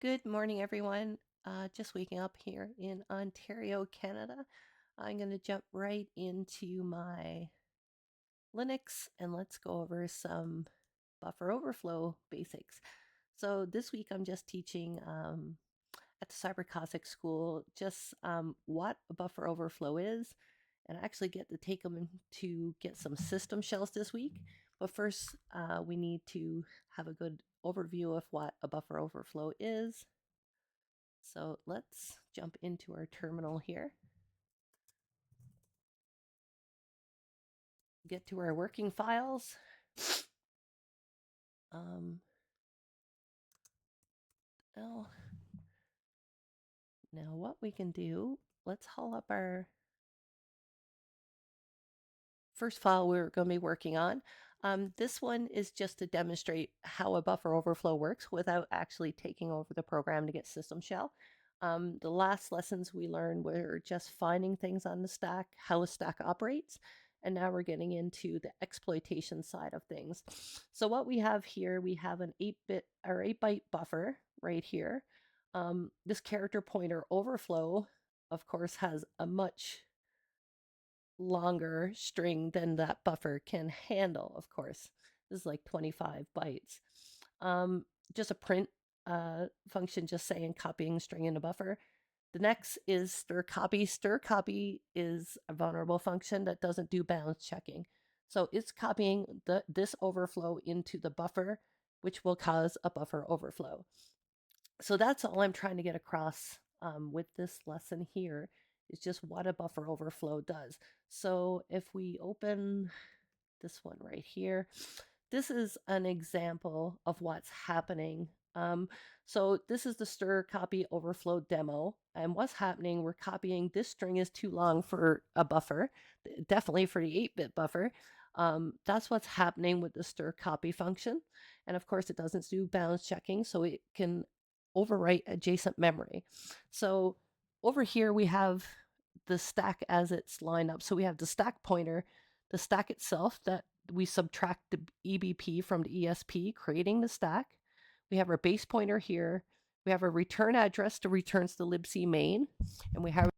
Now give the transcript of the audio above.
Good morning, everyone. Just waking up here in Ontario, Canada. I'm going to jump right into my Linux and let's go over some buffer overflow basics. So this week I'm just teaching at the Cyber Cossack School just what a buffer overflow is, and I actually get to take them to get some system shells this week. But first, we need to have a good overview of what a buffer overflow is. So let's jump into our terminal here. Get to our working files. Now, what we can do, let's haul up our first file we're going to be working on. This one is just to demonstrate how a buffer overflow works without actually taking over the program to get system shell. The last lessons we learned were just finding things on the stack, how a stack operates, and now we're getting into the exploitation side of things. So what we have here, we have an 8-bit or 8-byte buffer right here. This character pointer overflow, of course, has a much longer string than that buffer can handle, of course. This is like 25 bytes. Just a print function just saying copying string in a buffer. The next is strcpy. Strcpy is a vulnerable function that doesn't do balance checking. So it's copying this overflow into the buffer, which will cause a buffer overflow. So that's all I'm trying to get across with this lesson here, is just what a buffer overflow does. So if we open this one right here, this is an example of what's happening. So this is the strcpy overflow demo, and what's happening, we're copying, this string is too long for a buffer, definitely for the 8-bit buffer. That's what's happening with the strcpy function, and of course it doesn't do balance checking, so it can overwrite adjacent memory. So over here we have the stack as it's lined up. So we have the stack pointer, the stack itself that we subtract the EBP from the ESP, creating the stack. We have our base pointer here. We have a return address that returns the libc main, and we have